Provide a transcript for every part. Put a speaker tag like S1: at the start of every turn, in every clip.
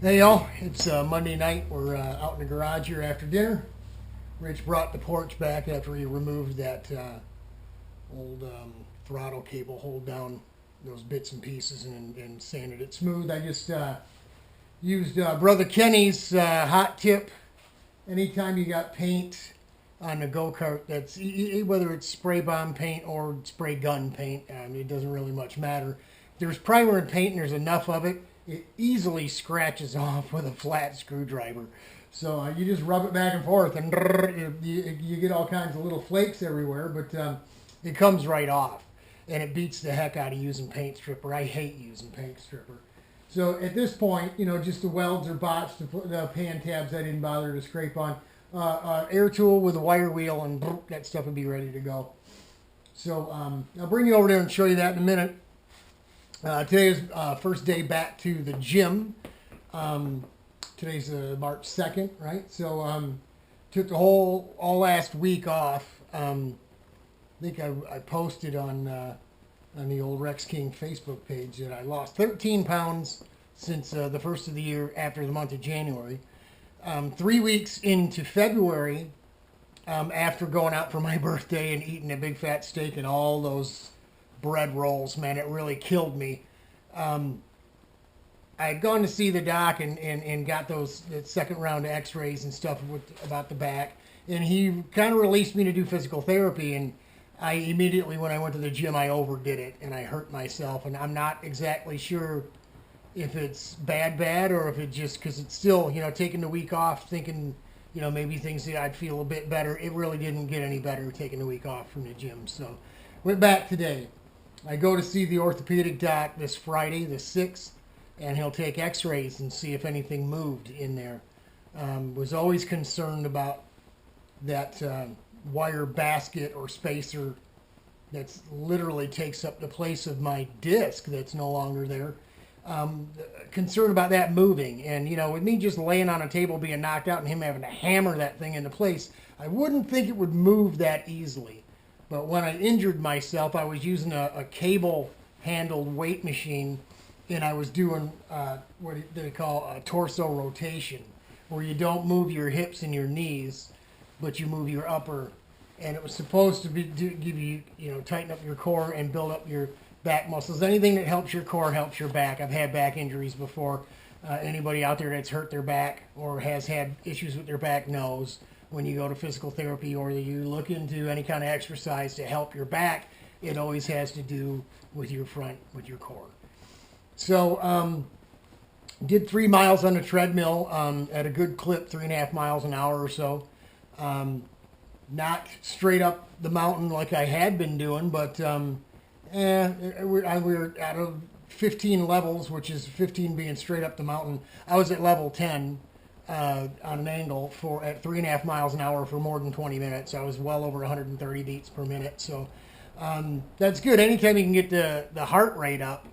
S1: Hey y'all, it's Monday night. We're out in the garage here after dinner. Rich brought the porch back after he removed that old throttle cable hold down those bits and pieces and sanded it smooth. I just used Brother Kenny's hot tip. Anytime you got paint on the go-kart, that's whether it's spray bomb paint or spray gun paint, it doesn't really much matter. If there's primer and paint and there's enough of it, it easily scratches off with a flat screwdriver. So you just rub it back and forth, and you get all kinds of little flakes everywhere, but it comes right off, and it beats the heck out of using paint stripper. I hate using paint stripper. So at this point, just the welds are botched, the pan tabs I didn't bother to scrape on. Air tool with a wire wheel, and that stuff would be ready to go. So I'll bring you over there and show you that in a minute. Today is first day back to the gym. Today's March 2nd, right? So took the all last week off. I think I posted on the old Rex King Facebook page that I lost 13 pounds since the first of the year after the month of January. 3 weeks into February, after going out for my birthday and eating a big fat steak and all those bread rolls, man, it really killed me. I had gone to see the doc and got that second round of x-rays and stuff about the back, and he kind of released me to do physical therapy, and I immediately, when I went to the gym, I overdid it and I hurt myself, and I'm not exactly sure if it's bad or if it just, because it's still, taking the week off thinking, maybe things that I'd feel a bit better. It really didn't get any better taking the week off from the gym. So went back today. I go to see the orthopedic doc this Friday, the 6th, and he'll take x-rays and see if anything moved in there. Was always concerned about that wire basket or spacer that's literally takes up the place of my disc that's no longer there. Concerned about that moving. And, with me just laying on a table being knocked out and him having to hammer that thing into place, I wouldn't think it would move that easily. But when I injured myself, I was using a cable-handled weight machine, and I was doing what they call a torso rotation, where you don't move your hips and your knees, but you move your upper. And it was supposed to give you, tighten up your core and build up your back muscles. Anything that helps your core helps your back. I've had back injuries before. Anybody out there that's hurt their back or has had issues with their back knows when you go to physical therapy or you look into any kind of exercise to help your back, it always has to do with your core. So did 3 miles on the treadmill at a good clip, 3.5 miles an hour or so. Not straight up the mountain like I had been doing, but we're out of 15 levels, which is 15 being straight up the mountain. I was at level 10 on an angle at 3.5 miles an hour for more than 20 minutes. I was well over 130 beats per minute. So that's good. Anytime you can get the heart rate up,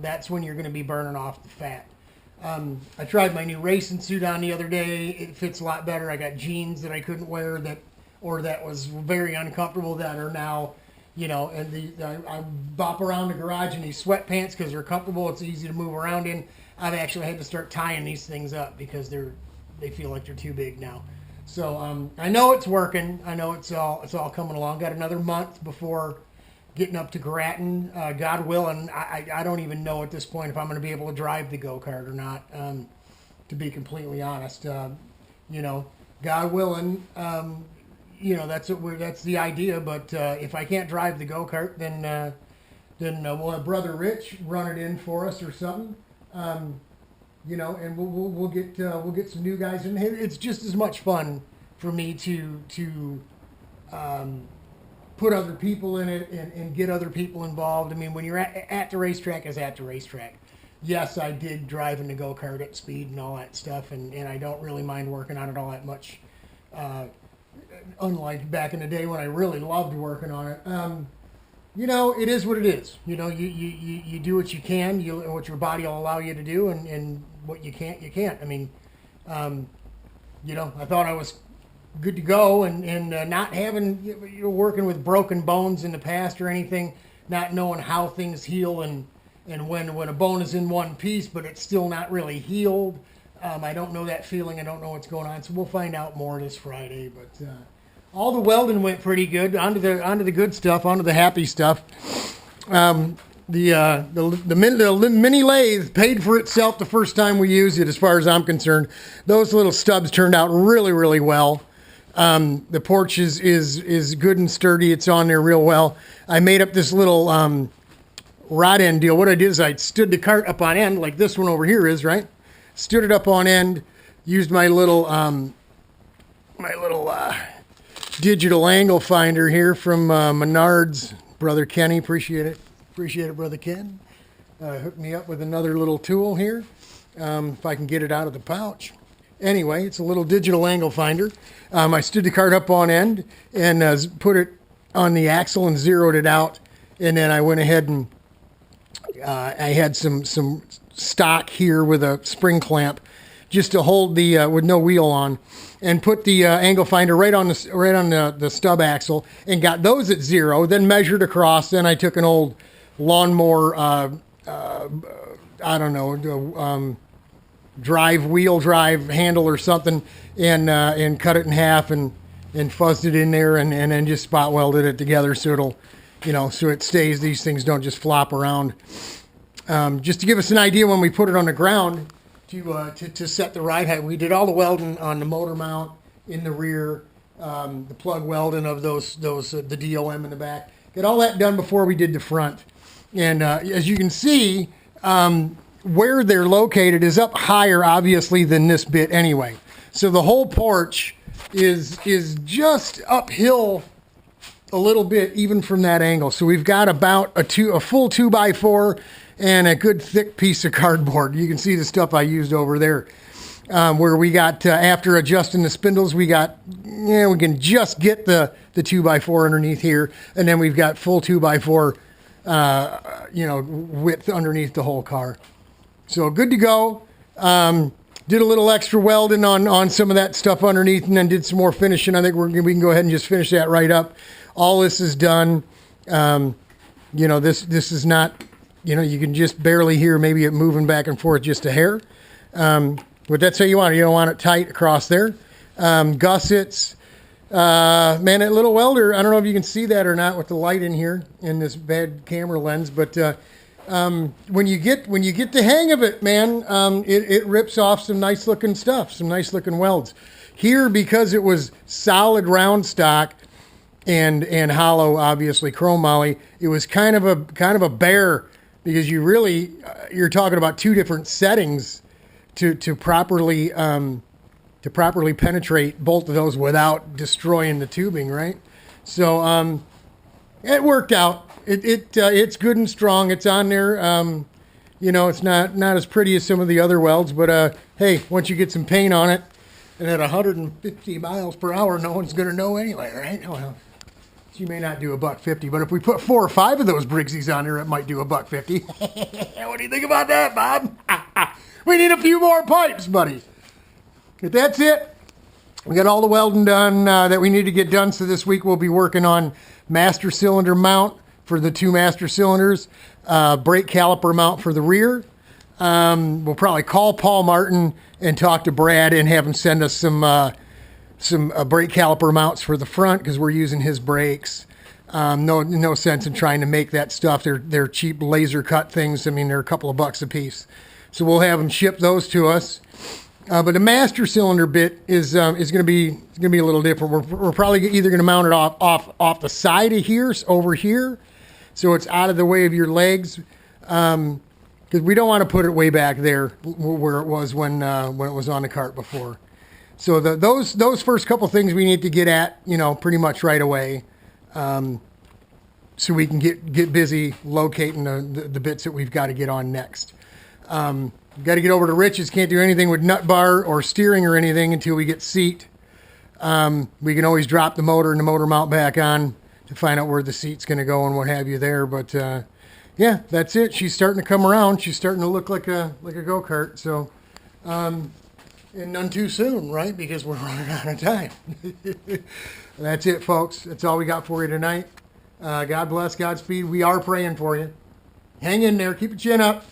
S1: that's when you're going to be burning off the fat. I tried my new racing suit on the other day. It fits a lot better. I got jeans that I couldn't wear that was very uncomfortable that are now, and I bop around the garage in these sweatpants because they're comfortable. It's easy to move around in. I've actually had to start tying these things up because they feel like they're too big now. So I know it's working. I know it's all coming along. Got another month before getting up to Grattan. God willing, I don't even know at this point if I'm going to be able to drive the go-kart or not. To be completely honest, God willing. That's the idea. But if I can't drive the go-kart, then we'll have Brother Rich run it in for us or something. And we'll get some new guys in here. It's just as much fun for me to put other people in it and get other people involved. I mean, when you're at the racetrack, is at the racetrack. Yes, I dig driving the go-kart at speed and all that stuff, and I don't really mind working on it all that much. Unlike back in the day when I really loved working on it. It is what it is. You do what you can, what your body will allow you to do, and what you can't, you can't. I mean, I thought I was good to go, and not having, working with broken bones in the past or anything, not knowing how things heal and when a bone is in one piece, but it's still not really healed. I don't know that feeling. I don't know what's going on. So we'll find out more this Friday. But all the welding went pretty good. Onto the good stuff. Onto the happy stuff. The mini lathe paid for itself the first time we used it, as far as I'm concerned. Those little stubs turned out really, really well. The porch is good and sturdy. It's on there real well. I made up this little rod end deal. What I did is I stood the cart up on end, like this one over here is, right? Stood it up on end. Used my little digital angle finder here from Menards. Brother Kenny, appreciate it. Appreciate it, Brother Ken. Hooked me up with another little tool here, if I can get it out of the pouch. Anyway, it's a little digital angle finder. I stood the cart up on end and put it on the axle and zeroed it out. And then I went ahead and I had some stock here with a spring clamp just to hold the, with no wheel on, and put the angle finder right on the stub axle and got those at 0, then measured across. Then I took an old lawnmower, I don't know, wheel drive handle or something, and cut it in half and fuzzed it in there and then just spot welded it together so it'll, so it stays. These things don't just flop around. Just to give us an idea, when we put it on the ground to set the ride height, we did all the welding on the motor mount in the rear, the plug welding of those the DOM in the back. Got all that done before we did the front. And as you can see, where they're located is up higher, obviously, than this bit anyway. So the whole porch is just uphill a little bit, even from that angle. So we've got about a full 2x4 and a good thick piece of cardboard. You can see the stuff I used over there. Where we got, after adjusting the spindles, we can just get the 2x4 underneath here. And then we've got full 2x4 width underneath the whole car. So good to go. Did a little extra welding on some of that stuff underneath, and then did some more finishing. I think we can go ahead and just finish that right up. All this is done. This is not, you can just barely hear maybe it moving back and forth just a hair. But that's how you want it. You don't want it tight across there. Gussets. Man, that little welder, I don't know if you can see that or not with the light in here in this bad camera lens, but when you get the hang of it, man, it rips off some nice looking stuff, some nice looking welds. Here, because it was solid round stock and hollow, obviously chrome moly, it was kind of a bear, because you're talking about two different settings to properly penetrate both of those without destroying the tubing, right? So it worked out. It's good and strong. It's on there. It's not as pretty as some of the other welds, but hey, once you get some paint on it, and at 150 miles per hour, no one's gonna know anyway, right? Well, you may not do $1.50, but if we put 4 or 5 of those Briggsies on there, it might do $1.50. What do you think about that, Bob? We need a few more pipes, buddy. But that's it. We got all the welding done that we need to get done. So this week we'll be working on master cylinder mount for the 2 master cylinders, brake caliper mount for the rear. We'll probably call Paul Martin and talk to Brad and have him send us some brake caliper mounts for the front, because we're using his brakes. No sense in trying to make that stuff. They're cheap laser cut things. I mean, they're a couple of bucks a piece. So we'll have them ship those to us. But the master cylinder bit is going to be a little different. We're probably either going to mount it off the side of here, over here, so it's out of the way of your legs, because we don't want to put it way back there where it was when it was on the cart before. So those first couple things we need to get at, pretty much right away, so we can get busy locating the bits that we've got to get on next. We've got to get over to Rich's. Can't do anything with nut bar or steering or anything until we get seat. We can alwas drop the motor and the motor mount back on to find out where the seat's going to go and what have you there. But yeah, that's it. She's starting to come around. She's starting to look like a go-kart. So, and none too soon, right? Because we're running out of time. That's it, folks. That's all we got for you tonight. God bless, Godspeed. We are praying for you. Hang in there. Keep your chin up.